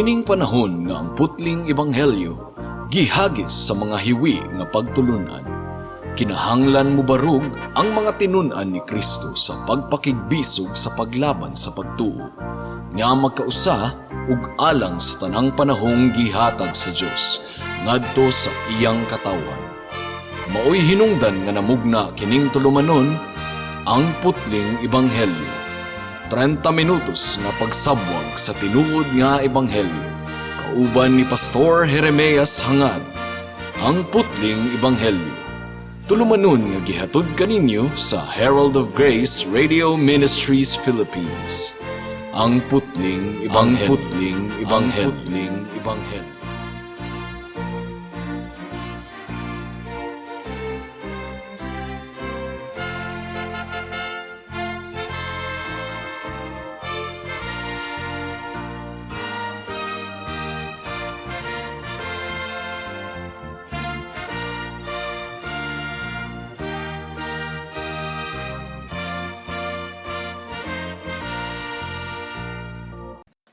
Niining panahon nga ang putling ebanghelyo gihagis sa mga hiwi nga pagtulunan. Kinahanglan mo barug ang mga tinunan ni Kristo sa pagpakigbisog sa paglaban sa pagtuo, nga magkausa ug alang sa tanang panahong gihatag sa Dios ngadto sa iyang katawan. Maoy hinungdan nga namugna kining tulumanon ang putling ebanghelyo. 30 minutos nga pagsabwag sa tinuod nga ebanghelyo. Kauban ni Pastor Jeremias Hangad, ang putling ebanghelyo. Tulumanon nga gihatod kaninyo sa Herald of Grace Radio Ministries Philippines. Ang putling ebanghelyo. Ang putling ebanghelyo.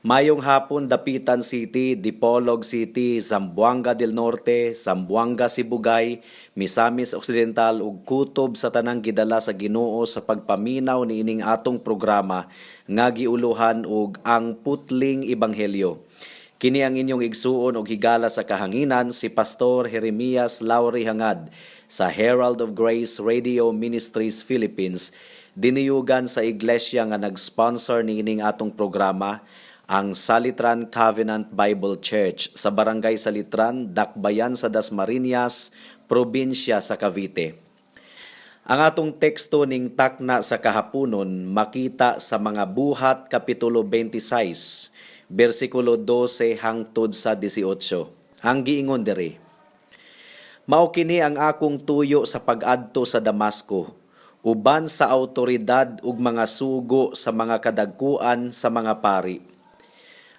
Mayong hapon, Dapitan City, Dipolog City, Zamboanga del Norte, Zamboanga Sibugay, Misamis Occidental ug kutob sa tanang gidala sa Ginoo sa pagpaminaw niining atong programa nga giuluhan og ang putling ebanghelyo. Kini ang inyong igsuon og higala sa kahanginan si Pastor Jeremias Lauri Hangad sa Herald of Grace Radio Ministries Philippines, diniyugan sa iglesia nga nag-sponsor niining atong programa, ang Salitran Covenant Bible Church sa Barangay Salitran, Dakbayan sa Dasmariñas, probinsya sa Cavite. Ang atong teksto ning takna sa kahaponon makita sa mga Buhat Kapitulo 26, versikulo 12 hangtod sa 18. Ang giingon diri: Mao kini ang akong tuyo sa pag-adto sa Damasco, uban sa awtoridad ug mga sugo sa mga kadagkuan sa mga pari.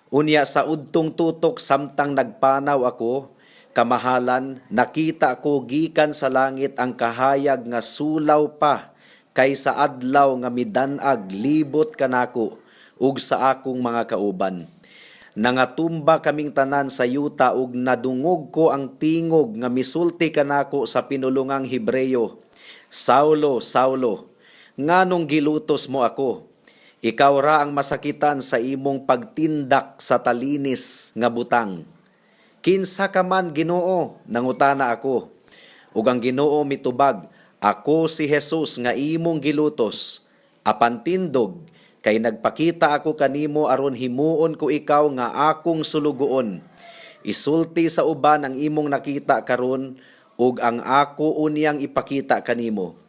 Unya sa udtong tutok samtang nagpanaw ako, kamahalan, nakita ko gikan sa langit ang kahayag nga sulaw pa kaysa adlaw nga midanag libot kanako ug sa akong mga kauban. Nangatumba kaming tanan sa yuta ug nadungog ko ang tingog nga misulti kanako sa pinulungang Hebreyo, Saulo, Saulo, nganong gilutos mo ako? Ikaw ra ang masakitan sa imong pagtindak sa talinis nga butang. Kinsa ka man, Ginoo, nangutana ako. Ug ang Ginoo mitubag, ako si Jesus nga imong gilutos. Apan tindog, kay nagpakita ako kanimo aron himuon ko ikaw nga akong sulugoon. Isulti sa uban ang imong nakita karon ug ang ako unyang ipakita kanimo.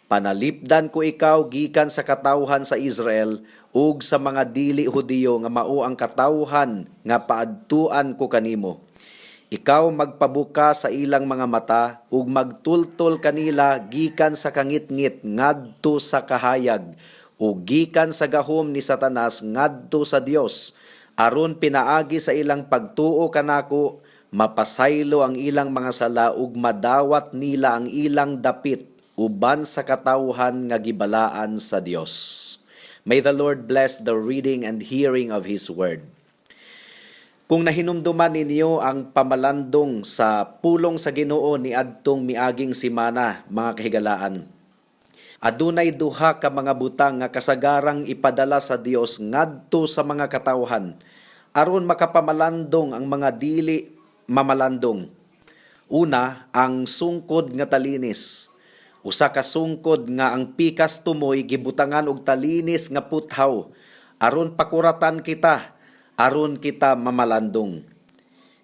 Panalipdan ko ikaw gikan sa katawhan sa Israel ug sa mga dili Hudiyo nga mao ang katawhan nga paadtuan ko kanimo. Ikaw magpabuka sa ilang mga mata ug magtultol kanila gikan sa kangitngit ngadto sa kahayag ug gikan sa gahom ni Satanas ngadto sa Dios, aron pinaagi sa ilang pagtuo kanako, mapasaylo ang ilang mga sala ug madawat nila ang ilang dapit uban sa katawhan nga gibalaan sa Dios. May the Lord bless the reading and hearing of His Word. Kung nahinumduman ninyo ang pamalandong sa pulong sa Ginoo ni adtong miaging simana, mga kahigalaan, adunay duha ka mga butang nga kasagarang ipadala sa Dios ngadto sa mga katawhan aron makapamalandong ang mga dili mamalandong. Una, ang sungkod nga talinis. Usa ka sungkod nga ang pikas tumoy gibutangan og talinis nga puthaw aron pakuratan kita, aron kita mamalandong.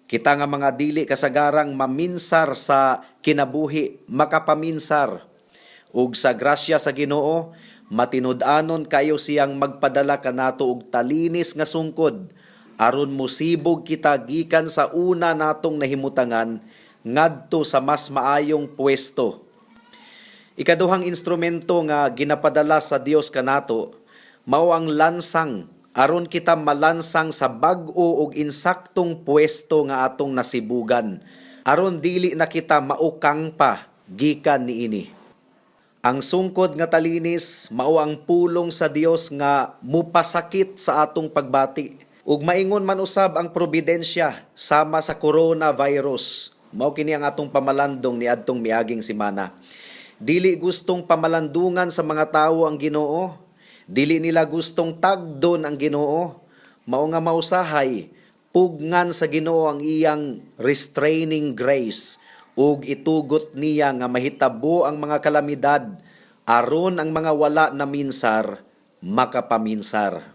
Kita nga mga dili kasagarang maminsar sa kinabuhi, makapaminsar. Ug sa grasya sa Ginoo, matinud-anon kayo siyang magpadala kanato og talinis nga sungkod aron musibog kita gikan sa una natong nahimutangan ngadto sa mas maayong pwesto. Ikaduhang instrumento nga ginapadala sa Dios kanato mao ang lansang aron kita malansang sa bag-o ug insaktong pwesto nga atong nasibugan aron dili na kita maukang pa gikan niini. Ang sungkod nga talinis mao ang pulong sa Dios nga mupasakit sa atong pagbati Ug maingon man usab ang probidensya sama sa coronavirus. Mao kini ang atong pamalandong ni adtong miaging semana. Dili gustong pamalandungan sa mga tawo ang Ginoo. Dili nila gustong tagdon ang Ginoo. Mao nga mausahay, pugngan sa Ginoo ang iyang restraining grace ug itugot niya nga mahitabo ang mga kalamidad aron ang mga wala na minsar makapaminsar.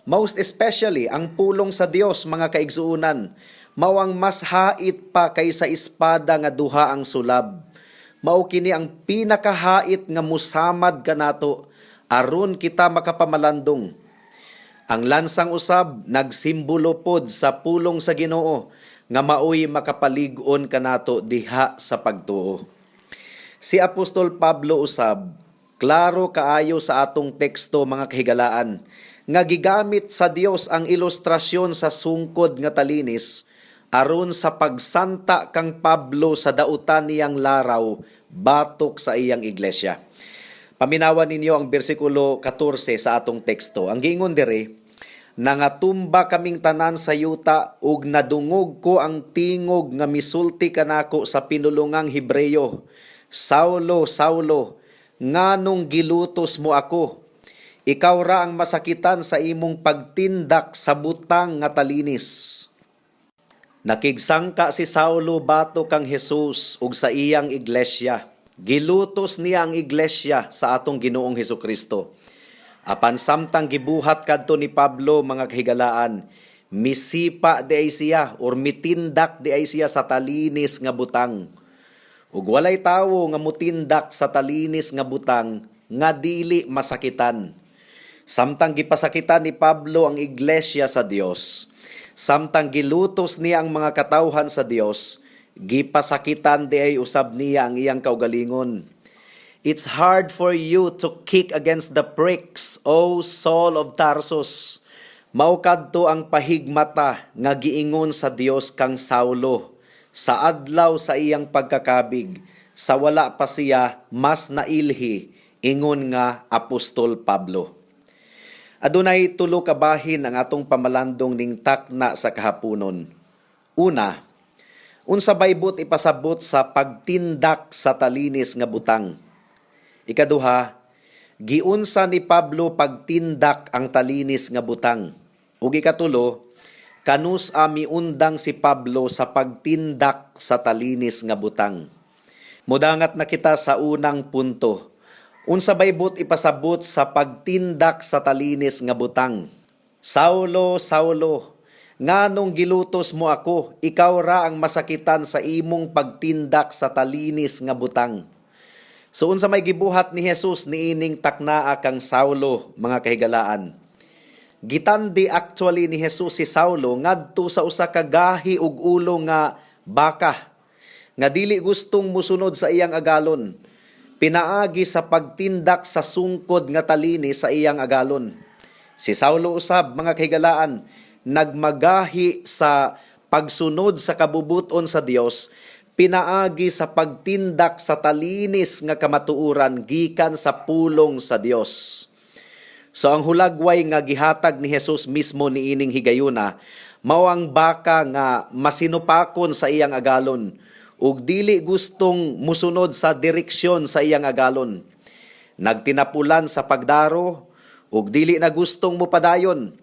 Most especially ang pulong sa Dios, mga kaigsuunan, mao ang mas hait pa kaysa espada nga duha ang sulab. Mao kini ang pinakahait nga musamad kanato aron kita makapamalandong. Ang lansang usab nagsimbolo pod sa pulong sa Ginoo nga maoy makapalig-on kanato diha sa pagtuo. Si Apostol Pablo usab klaro kaayo sa atong teksto, mga kahigalaan, nga gigamit sa Dios ang ilustrasyon sa sungkod nga talinis aron sa pagsanta kang Pablo sa dautan niyang laraw batok sa iyang iglesia. Paminawan ninyo ang bersikulo 14 sa atong teksto. Ang giingon diri, nangatumba kaming tanan sa yuta ug nadungog ko ang tingog nga misulti kanako sa pinulungang Hebreyo. Saulo, Saulo, nganong gilutos mo ako? Ikaw ra ang masakitan sa imong pagtindak sa butang nga talinis. Nakigsangka si Saulo batok kang Jesus ug sa iyang iglesia. Gilutos niya ang iglesia sa atong Ginoong Hesukristo. Apan samtang gibuhat kadto ni Pablo, mga kahigalaan, misipa di ay siya or mitindak di ay siya sa talinis nga butang. Ug walay tawo nga mutindak sa talinis nga butang nga dili masakitan. Samtang gipasakitan ni Pablo ang iglesia sa Dios, samtang gilutos niya ang mga katawhan sa Dios, gipasakitan di ay usab niya ang iyang kaugalingon. It's hard for you to kick against the pricks, O Saul of Tarsus. Mao kadto ang pahigmata nga giingon sa Dios kang Saulo sa adlaw sa iyang pagkakabig, sa wala pa siya mas nailhi, ingon nga Apostol Pablo. Adunay tulo ka bahin ang atong pamalandong ning takna sa kahaponon. Una, unsa baybot ipasabot sa pagtindak sa talinis nga butang. Ikaduha, giunsa ni Pablo pagtindak ang talinis nga butang. Ug ikatulo, kanus miundang si Pablo sa pagtindak sa talinis nga butang. Mudangat na kita sa unang punto. Unsa baybot ipasabot sa pagtindak sa talinis nga butang. Saulo, Saulo, nganong gilutos mo ako? Ikaw ra ang masakitan sa imong pagtindak sa talinis nga butang. So unsa may gibuhat ni Jesus niining taknaa kang Saulo, mga kahigalaan. Gitandi actually ni Jesus si Saulo ngadto sa usa ka gahi ug ulo nga baka nga dili gustong musunod sa iyang agalon. Pinaagi sa pagtindak sa sungkod nga talinis sa iyang agalon. Si Saulo usab, mga kahigalaan, nagmagahi sa pagsunod sa kabubuton sa Dios, pinaagi sa pagtindak sa talinis nga kamatuuran gikan sa pulong sa Dios. So ang hulagway nga gihatag ni Jesus mismo niining higayuna, mao ang baka nga masinupakon sa iyang agalon ug dili gustong musunod sa direksyon sa iyang agalon. Nagtinapulan sa pagdaro ug dili na gustong mupadayon.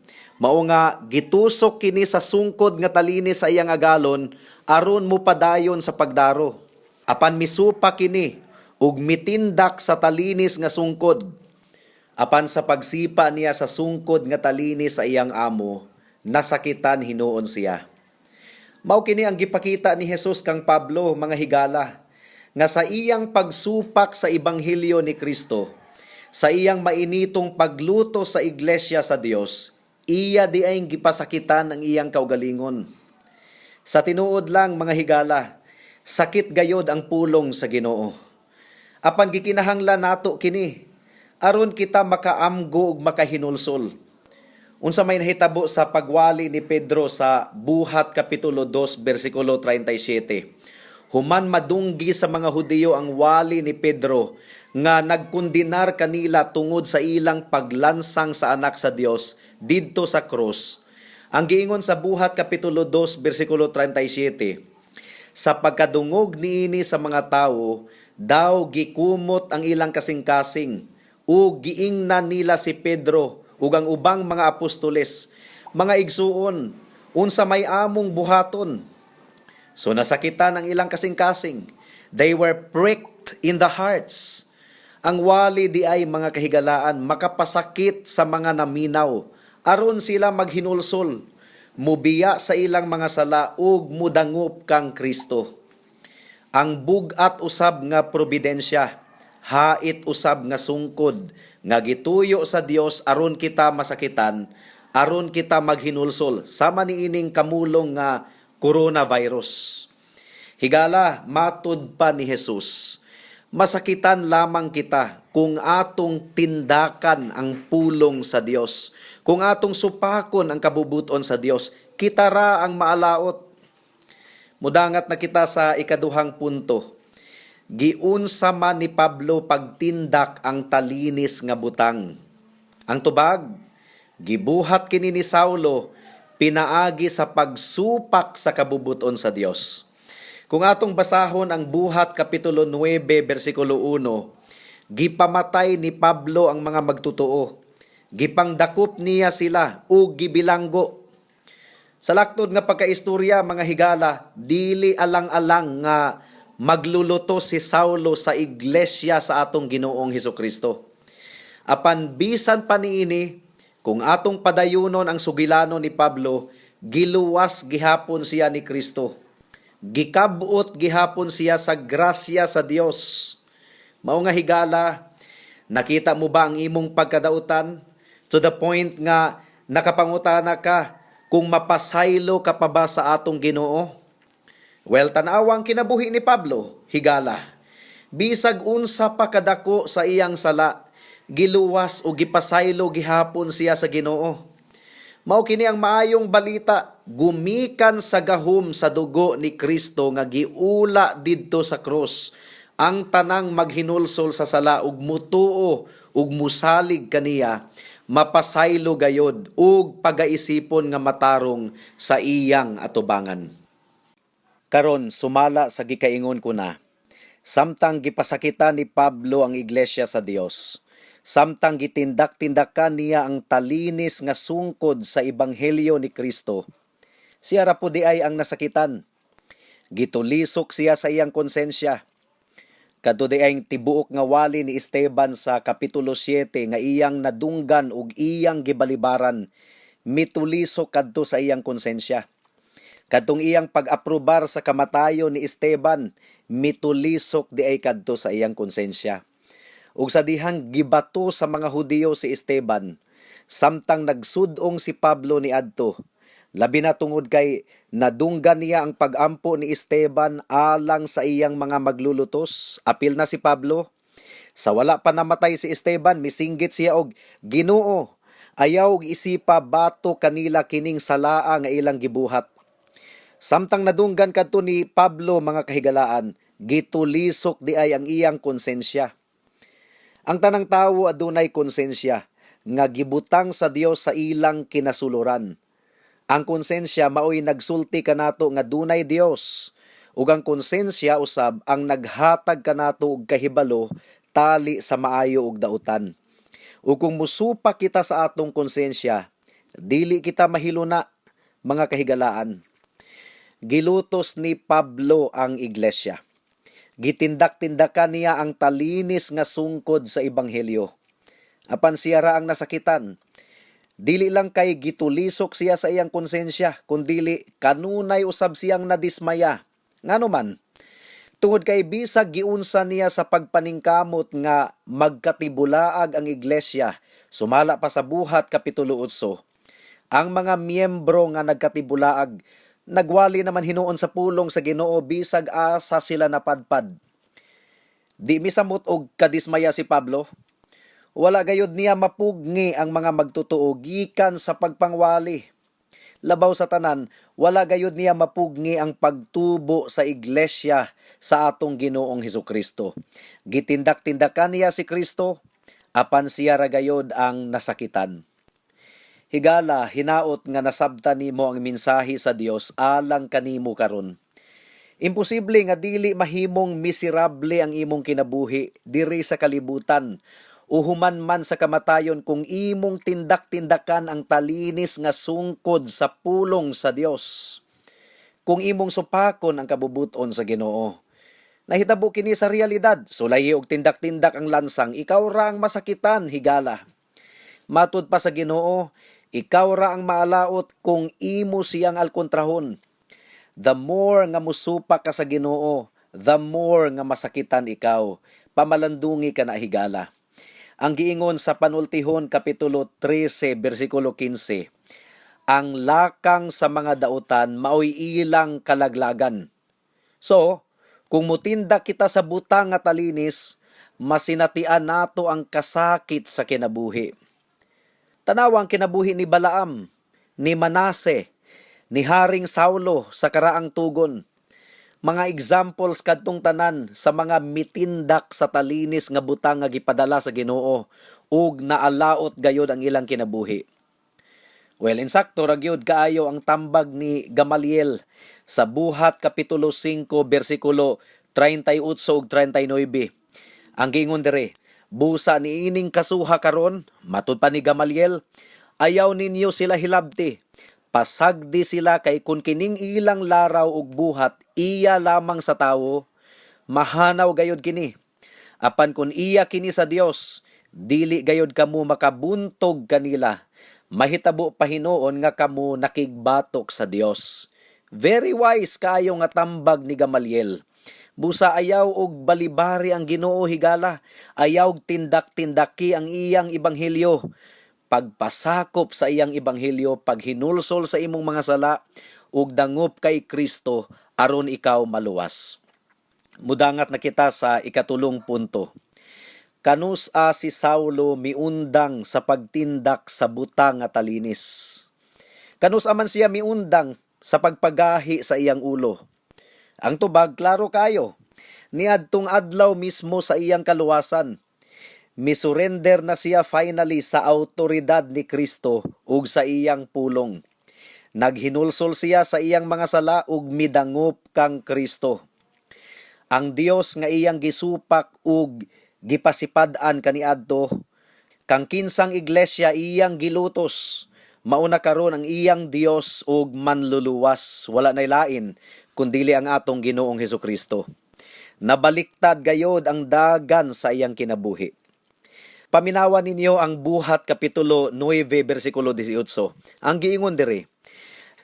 Mao nga gitusok kini sa sungkod nga talinis sa iyang agalon aron mupadayon sa pagdaro. Apan misupa kini ug mitindak sa talinis nga sungkod. Apan sa pagsipa niya sa sungkod nga talinis sa iyang amo, nasakitan hinuon siya. Mao kini ang gipakita ni Jesus kang Pablo, mga higala, nga sa iyang pagsupak sa ebanghelyo ni Kristo, sa iyang mainitong pagluto sa iglesia sa Dios, iya di ay gipasakitan ang iyang kaugalingon. Sa tinuod lang, mga higala, sakit gayod ang pulong sa Ginoo. Apan gikinahanglan nato kini aron kita makaamgo ug makahinulsol. Unsa may nahitabo sa pagwali ni Pedro sa Buhat Kapitulo 2, versikulo 37. Human madunggi sa mga Hudiyo ang wali ni Pedro nga nagkundinar kanila tungod sa ilang paglansang sa anak sa Dios didto sa krus. Ang giingon sa Buhat Kapitulo 2, versikulo 37, sa pagkadungog niini sa mga tawo, daw gikumot ang ilang kasing-kasing, ug giingnan nila si Pedro ug ang ubang mga apostoles, mga igsuon, unsa may among buhaton. So nasakitan ang ilang kasing-kasing. They were pricked in the hearts. Ang wali di ay mga kahigalaan, makapasakit sa mga naminaw, aron sila maghinulsol, mubiya sa ilang mga sala ug mudangop kang Kristo. Ang bugat usab nga probidensya, hait usab nga sungkod, nga gituyo sa Dios aron kita masakitan, aron kita maghinulsol, sama niining kamulong nga coronavirus. Higala, matud pa ni Jesus, masakitan lamang kita kung atong tindakan ang pulong sa Dios, kung atong supakon ang kabubuton sa Dios, kita ra ang maalaot. Mudangat na kita sa ikaduhang punto. Giunsa man ni Pablo pagtindak ang talinis nga butang. Ang tubag, gibuhat kini ni Saulo, pinaagi sa pagsupak sa kabubuton sa Dios. Kung atong basahon ang Buhat Kapitulo 9, versikulo 1, gipamatay ni Pablo ang mga magtutuo. Gipangdakop niya sila ug gibilanggo. Sa laktod nga pagkaistorya, mga higala, dili alang-alang nga magluluto si Saulo sa iglesia sa atong Ginoong Hesukristo. Apan bisan pa niini, kung atong padayunon ang sugilano ni Pablo, giluwas gihapon siya ni Kristo. Gikabuot gihapon siya sa grasya sa Dios. Mao nga higala, nakita mo ba ang imong pagkadautan? To the point nga nakapangutana ka kung mapasaylo ka pa ba sa atong Ginoo? Well, tanawang kinabuhi ni Pablo, higala. Bisag unsa pa kadako sa iyang sala, giluwas o gipasaylo gihapon siya sa Ginoo. Mao kini ang maayong balita, gumikan sa gahom sa dugo ni Kristo nga giula didto sa krus, ang tanang maghinulsol sa sala ug mutuo ug musalig kaniya, mapasaylo gayod ug pagaisipon nga matarong sa iyang atubangan. Karon sumala sa gikaingon ko na, samtang gipasakita ni Pablo ang iglesia sa Dios, samtang gitindak-tindakan niya ang talinis nga sungkod sa ebanghelyo ni Kristo, siya ra pud ay ang nasakitan. Gitulisok siya sa iyang konsensya. Kadto di ay tibuok nga wali ni Esteban sa Kapitulo 7 nga iyang nadunggan ug iyang gibalibaran, mitulisok kadto sa iyang konsensya. Kadtong iyang pag-aprobar sa kamatayon ni Esteban, mitulisok di ay kadto sa iyang konsensya. Ug sa dihang gibato sa mga Hudiyo si Esteban, samtang nagsudong si Pablo ni adto, labi na tungod kay nadunggan niya ang pag-ampo ni Esteban alang sa iyang mga maglulutos, apil na si Pablo. Sa wala pa namatay si Esteban, misinggit siya og, Ginoo, ayaw og isipa bato kanila kining salaa nga ilang gibuhat. Samtang nadunggan kadto ni Pablo, mga kahigalaan, gitulisok di ay ang iyang konsensya. Ang tanang tawo adunay konsensya nga gibutang sa Dios sa ilang kinasuluran. Ang konsensya maoy nagsulti kanato nga dunay Dios, ug ang konsensya usab ang naghatag kanato og kahibalo tali sa maayo ug dautan. Ug kung musupa kita sa atong konsensya, dili kita mahiluna, mga kahigalaan. Gilutos ni Pablo ang iglesia. Gitindak-tindakan niya ang talinis nga sungkod sa ebanghelyo. Apan siya ra ang nasakitan. Dili lang kay gitulisok siya sa iyang konsensya, kundili kanunay usab siyang nadismaya. Ngano man, tungod kay bisag giunsa niya sa pagpaningkamot nga magkatibulaag ang iglesia, sumala pa sa Buhat Kapitulo 8, ang mga miyembro nga nagkatibulaag nagwali naman hinuon sa pulong sa Ginoo bisag asa sila napadpad. Di misamot og kadismaya si Pablo. Wala gayud niya mapugni ang mga magtutuo gikan sa pagpangwali. Labaw sa tanan, wala gayud niya mapugni ang pagtubo sa iglesia sa atong Ginoong Hesukristo. Gitindak-tindakan niya si Kristo, apan siya ra gayud ang nasakitan. Higala, hinaot nga nasabta nimo ang mensahe sa Dios alang kanimo karon. Imposible nga dili mahimong miserable ang imong kinabuhi diri sa kalibutan o human man sa kamatayon kung imong tindak-tindakan ang talinis nga sungkod sa pulong sa Dios. Kung imong supakon ang kabubuton sa Ginoo. Nahitabo kini sa realidad, sulayi og tindak-tindak ang lansang, ikaw ra ang masakitan, higala. Matud pa sa Ginoo, ikaw ra ang maalaot kung imo siyang alkontrahon. The more nga musupa ka sa Ginoo, the more nga masakitan ikaw. Pamalandungi ka na, higala. Ang giingon sa Panultihon Kapitulo 13 versikulo 15, ang lakang sa mga dautan maoy ilang kalaglagan. So, kung mutinda kita sa butang nga talinis, masinatian nato ang kasakit sa kinabuhi. Tanawa ang kinabuhi ni Balaam, ni Manase, ni Haring Saulo sa karaang tugon. Mga examples kadtong tanan sa mga mitindak sa talinis nga butang nga gipadala sa Ginoo ug naalaot gayod ang ilang kinabuhi. Well, insakto ra gyud kaayo ang tambag ni Gamaliel sa Buhat Kapitulo 5 bersikulo 38 ug 39. Ang giingon dire, busa niining kasuha karon, matud pa ni Gamaliel, ayaw ninyo sila hilabti. Pasagdi sila kay kun kining ilang laraw ug buhat iya lamang sa tawo, mahanaw gayod kini. Apan kun iya kini sa Dios, dili gayod kamo makabuntog kanila. Mahitabo pa hinuon nga kamo nakigbatok sa Dios. Very wise kaayo nga tambag ni Gamaliel. Busa ayaw og balibari ang Ginoo, higala. Ayaw tindak-tindaki ang iyang ebanghelyo. Pagpasakop sa iyang ebanghelyo, paghinulsol sa imong mga sala, ug dangop kay Kristo aron ikaw maluwas. Mudangat na kita sa ikatulong punto. Kanusa si Saulo miundang sa pagtindak sa butang nga talinis. Kanusa man siya miundang sa pagpagahi sa iyang ulo. Ang tubag klaro kayo. Niadtong adlaw mismo sa iyang kaluwasan, misurrender na siya finally sa autoridad ni Kristo ug sa iyang pulong. Naghinulsol siya sa iyang mga sala ug midangop kang Kristo. Ang Dios nga iyang gisupak ug gipasipad-an kaniadto, kang kinsang iglesia iyang gilutos, mauna karon ang iyang Dios ug manluluwas, wala nay lain kundili ang atong Ginoong Hesukristo. Nabaliktad gayod ang dagan sa iyang kinabuhi. Paminawan ninyo ang Buhat Kapitulo 9 bersikulo 18. Ang giingon diri,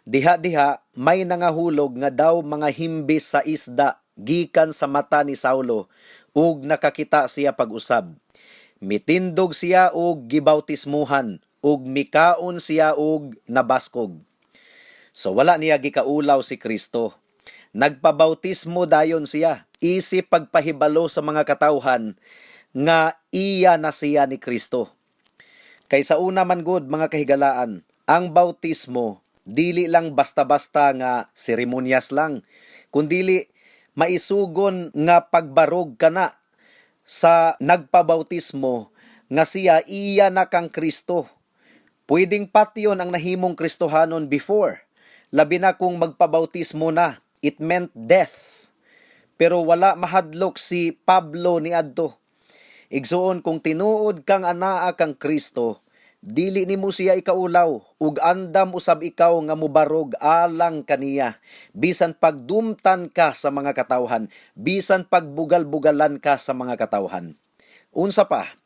diha-diha may nangahulog nga daw mga himbis sa isda gikan sa mata ni Saulo ug nakakita siya pag-usab. Mitindog siya ug gibautismuhan ug mikaon siya ug nabaskog. So wala niya gikaulaw si Kristo. Nagpabautismo dayon siya, isip pagpahibalo sa mga katawhan nga iya na siya ni Kristo. Kaysa una man gud mga kahigalaan, ang bautismo dili lang basta-basta nga seremonyas lang, kundili maisugon nga pagbarog kana sa nagpabautismo nga siya iya na kang Kristo. Pwedeng patyon ang nahimong Kristohanon before, labi na kung magpabautismo na. It meant death. Pero wala mahadlok si Pablo ni adto. Igsuon kung tinuod kang anaa kang Kristo, dili nimo siya ikaulaw ug andam usab ikaw nga mubarog alang kaniya. Bisan pagdumtan ka sa mga katawhan, bisan pagbugal-bugalan ka sa mga katawhan. Unsa pa?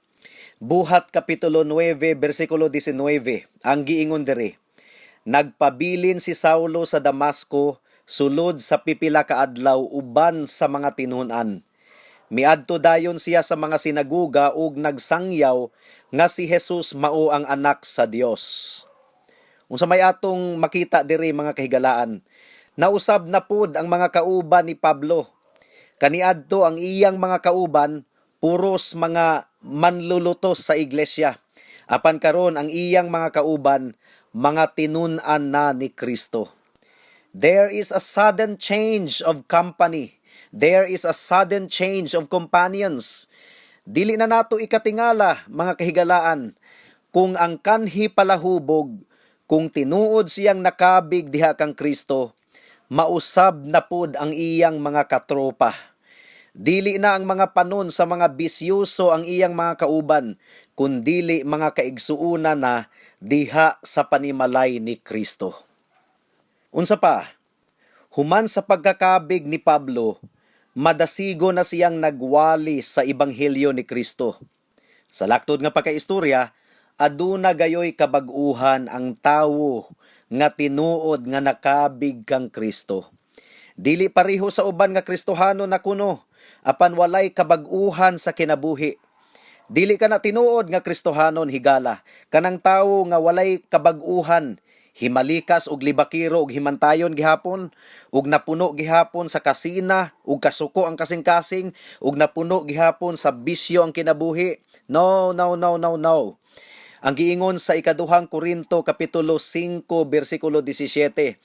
Buhat Kapitulo 9 bersikulo 19. Ang giingon diri, nagpabilin si Saulo sa Damasco sulod sa pipila ka adlaw uban sa mga tinun-an. Miadto dayon siya sa mga sinaguga ug nagsangyaw nga si Jesus mao ang anak sa Dios. Unsa may atong makita diri mga kahigalaan, nausab na pud ang mga kauban ni Pablo. Kaniadto ang iyang mga kauban puros mga manlulutos sa iglesia. Apan karon ang iyang mga kauban mga tinun-an na ni Kristo. There is a sudden change of company. There is a sudden change of companions. Dili na nato ikatingala, mga kahigalaan, kung ang kanhi palahubog Kung tinuod siyang nakabig diha kang Kristo, mausab na pud ang iyang mga katropa. Dili na ang mga panon sa mga bisyoso ang iyang mga kauban, kundili mga kaigsuuna na diha sa panimalay ni Kristo. Unsa pa, human sa pagkakabig ni Pablo, madasigo na siyang nagwali sa ebanghelyo ni Kristo. Sa laktod nga pagkaistorya, aduna gayoy kabag-uhan ang tawo nga tinuod nga nakabig kang Kristo. Dili pareho sa uban nga Kristohano na kuno, apan walay kabag-uhan sa kinabuhi. Dili ka na tinuod nga Kristohanon higala, kanang tawo nga walay kabag-uhan, himalikas og libakiro og himantayon gihapon, ug napuno gihapon sa kasina ug kasuko ang kasing-kasing, ug napuno gihapon sa bisyo ang kinabuhi. No. Ang giingon sa ikaduhang Korinto kapitulo 5 bersikulo 17,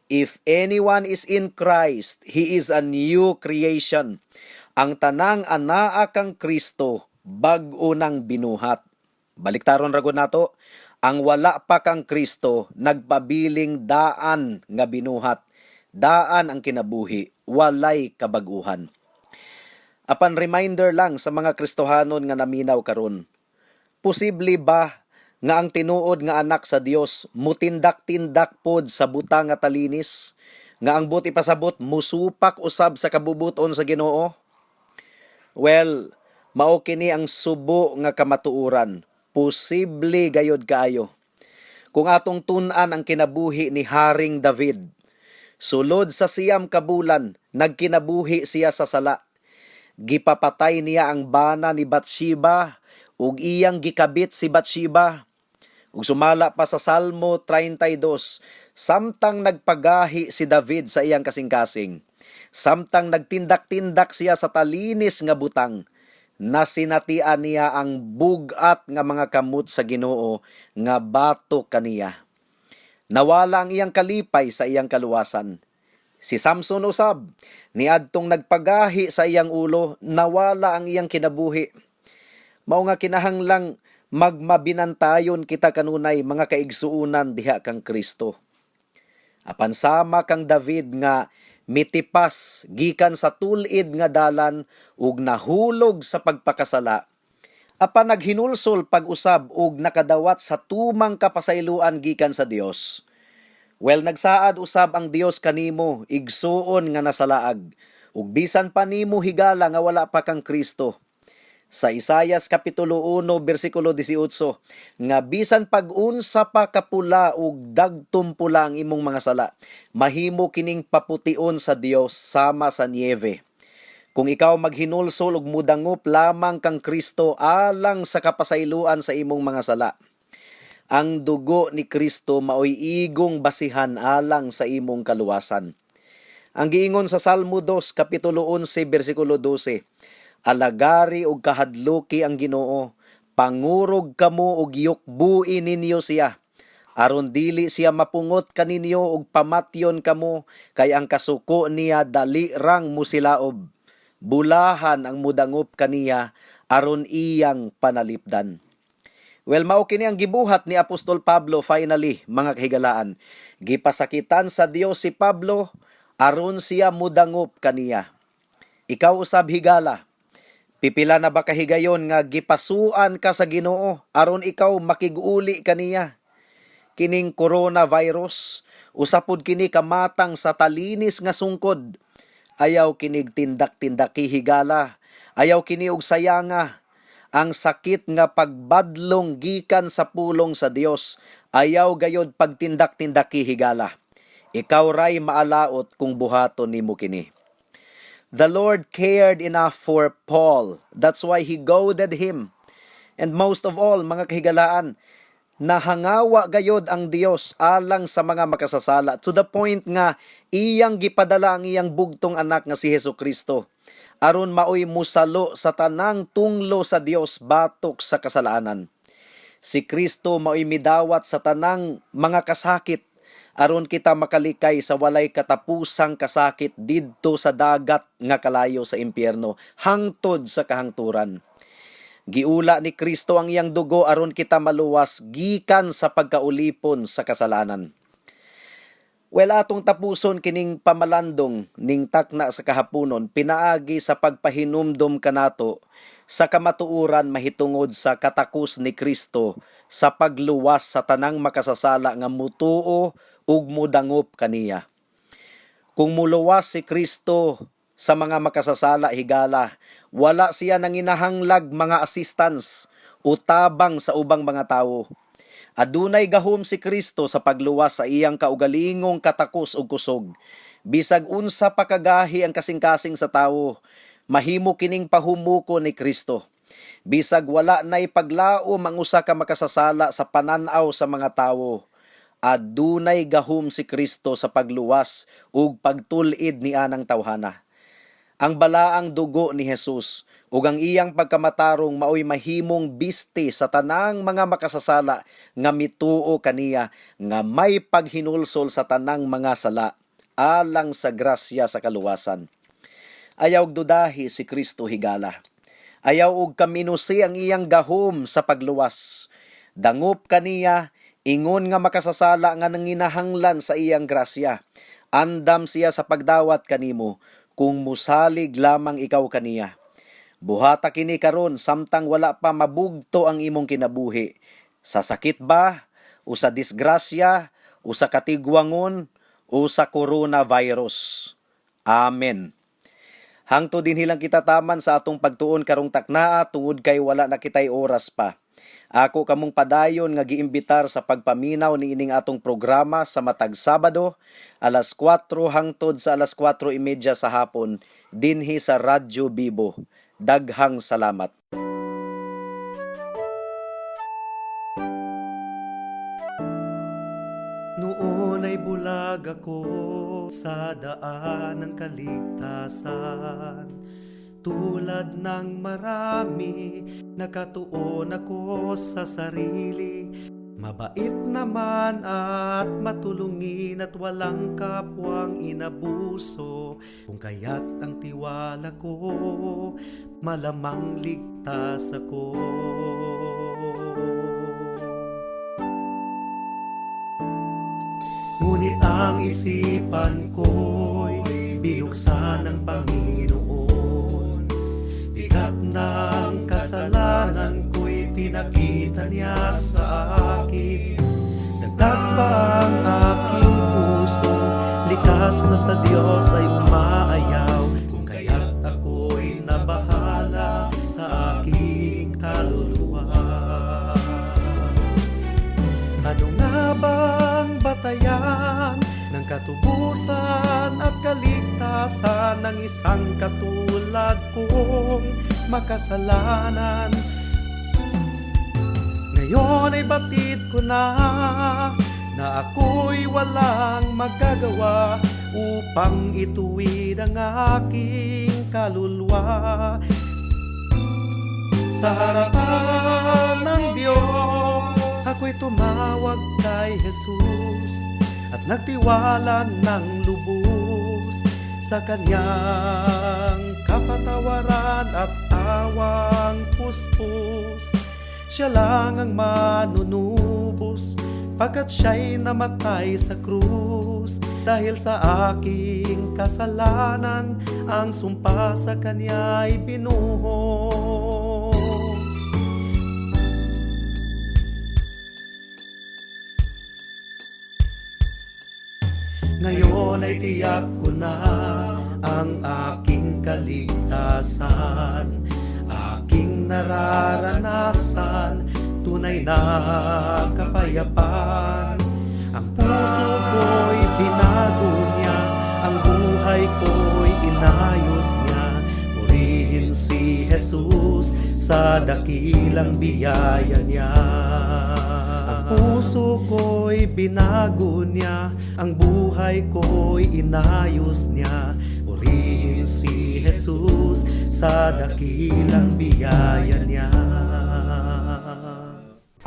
if anyone is in Christ, he is a new creation. Ang tanang anaa kang Kristo, bag-o nang binuhat. Baliktaron ragod nato, ang wala pa kang Kristo, nagpabiling daan nga binuhat. Daan ang kinabuhi, walay kabaguhan. Apan reminder lang sa mga Kristohanon nga naminaw karon. Posible ba nga ang tinuod nga anak sa Dios mutindak-tindak pod sa butang nga talinis, nga ang buti pasabot musupak usab sa kabubuton sa Ginoo? Well, mao kini ang subo nga kamatuoran. Posible gayod kaayo. Kung atong tun-an ang kinabuhi ni Haring David, sulod sa siyam ka bulan, nagkinabuhi siya sa sala. Gipapatay niya ang bana ni Bathsheba, ug iyang gikabit si Bathsheba. Ug sumala pa sa Salmo 32, samtang nagpagahi si David sa iyang kasing-kasing, samtang nagtindak-tindak siya sa talinis nga butang, nasinatian niya ang bugat nga mga kamot sa Ginoo nga batok kaniya. Nawala ang iyang kalipay sa iyang kaluwasan. Si Samson usab, niadtong nagpagahi sa iyang ulo, nawala ang iyang kinabuhi. Mao nga kinahanglang magmabinantayon kita kanunay mga kaigsuunan diha kang Kristo. Apan sama kang David nga mitipas gikan sa tulid nga dalan ug nahulog sa pagpakasala. Apan naghinulsol pag-usab ug nakadawat sa tumang kapasayloan gikan sa Dios. Well, nagsaad usab ang Dios kanimo igsuon nga nasalaag, ug bisan pa nimo higala nga wala pa kang Kristo. Sa Isaias kapitulo 1 bersikulo 18, nga bisan pag-unsa pa kapula ug dagtom pula ang imong mga sala, mahimo kining papution sa Dios sama sa niebe. Kung ikaw maghinulsol ug mudangop lamang kang Kristo alang sa kapasayloan sa imong mga sala, ang dugo ni Kristo maoy igong basihan alang sa imong kaluwasan. Ang giingon sa Salmo 2 kapitulo 11 bersikulo 12, alagari og kahadluki ang Ginoo, pangurog kamo og yukbui ninyo siya, aron dili siya mapungot kaninyo og pamatyon kamo, kay ang kasuko niya dali rang musilaob. Bulahan ang mudangop kaniya aron iyang panalipdan. Well, mao kini ang gibuhat ni Apostol Pablo finally, mga kahigalaan. Gipasakitan sa Dios si Pablo aron siya mudangop kaniya. Ikaw usab higala, pipila na ba kahigayon nga gipasuan ka sa Ginoo aron ikaw makig-uli kaniya? Kining coronavirus, usapod kini kamatang sa talinis nga sungkod. Ayaw kinig tindak-tindaki higala, ayaw kini og sayanga. Ang sakit nga pagbadlong gikan sa pulong sa Dios, ayaw gayod pagtindak-tindaki higala. Ikaw ray maalaot kung buhaton nimo kini. The Lord cared enough for Paul. That's why He goaded him. And most of all, mga kahigalaan, nahangawa gayod ang Dios alang sa mga makasasala to the point nga iyang gipadala ang iyang bugtong anak nga si Hesukristo aron maoy musalo sa tanang tunglo sa Dios batok sa kasalanan. Si Kristo maoy midawat sa tanang mga kasakit aron kita makalikay sa walay katapusang kasakit didto sa dagat nga kalayo sa impyerno hangtod sa kahangturan. Giula ni Kristo ang iyang dugo aron kita maluwas gikan sa pagkaulipon sa kasalanan. Well, atong tapuson kining pamalandong ning takna sa kahaponon pinaagi sa pagpahinumdom kanato sa kamatuoran mahitungod sa katakos ni Kristo sa pagluwas sa tanang makasasala nga mutuo ug mudangop kaniya. Kung muluwas si Kristo sa mga makasasala higala, wala siya nanginahanglag mga assistance o tabang sa ubang mga tawo. Adunay gahom si Kristo sa pagluwas sa iyang kaugalingong katakos ug kusog. Bisag unsa pa kagahi ang kasing-kasing sa tawo, mahimo kining pahumuko ni Kristo. Bisag wala nay paglaom ang usa ka makasasala sa pananaw sa mga tawo, adunay gahom si Kristo sa pagluwas ug pagtul-id ni anang tawhana. Ang balaang dugo ni Jesus ug ang iyang pagkamatarong maoy mahimong biste sa tanang mga makasasala nga mituo kaniya nga may paghinulsol sa tanang mga sala alang sa grasya sa kaluwasan. Ayaw dudahi si Kristo higala. Ayaw og kaminusi ang iyang gahom sa pagluwas. Dangop kaniya ingon nga makasasala nga nanginahanglan sa iyang grasya. Andam siya sa pagdawat kanimo kung musalig lamang ikaw kaniya. Buhata kini karon samtang wala pa mabugto ang imong kinabuhi. Sa sakit ba? O sa disgrasya? O sa katigwangon? O sa coronavirus? Amen. Hangtod din hilang kita taman sa atong pagtuon karong taknaa tungod kay wala na kitay oras pa. Ako kamong padayon nga giimbitar sa pagpaminaw ni ining atong programa sa matag Sabado, alas 4 hangtod sa alas 4:30 sa hapon, dinhi sa Radyo Bibo. Daghang salamat. Noon ay bulag ako sa daan ng kaligtasan. Tulad ng marami, nakatuon ako sa sarili. Mabait naman at matulungin at walang kapwang inabuso. Kung kaya't ang tiwala ko, malamang ligtas ako. Ngunit ang isipan ko'y binuksan ng Panginoon. Bigat ng kasalanan ko'y pinakita niya sa akin. Dagdag pa ang aking puso, likas na sa Diyos ay umaayaw. Kung kaya't ako'y nabahala sa aking kaluluwa. Ano nga bang batayan ng katubusan at kaligtasan ng isang katulad kong makasalanan? Ngayon ay batid ko na ako'y walang magagawa upang ituwid ang aking kaluluwa. Sa harapan ng Diyos, ako'y tumawag kay Jesus at nagtiwala ng lubos sa kanyang kapatawaran at awang puspos. Siya lang ang manunubos pagkat siya'y namatay sa krus. Dahil sa aking kasalanan, ang sumpa sa kanya'y binuhos. Ngayon ay tiyak ko na ang aking kaligtasan, aking nararanasan, tunay na kapayapaan. Ang puso ko'y binago niya, ang buhay ko'y inayos niya. Purihin si Jesus sa dakilang biyaya niya. Ang puso ko'y binago niya, ang buhay ko'y inayos niya. Purihin si Jesus sa dakilang biyaya niya.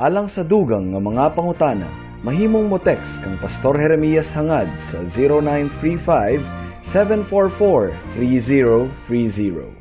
Alang sa dugang nga mga pangutana, mahimong mo text kang Pastor Jeremias hangad sa 0935 744 3030.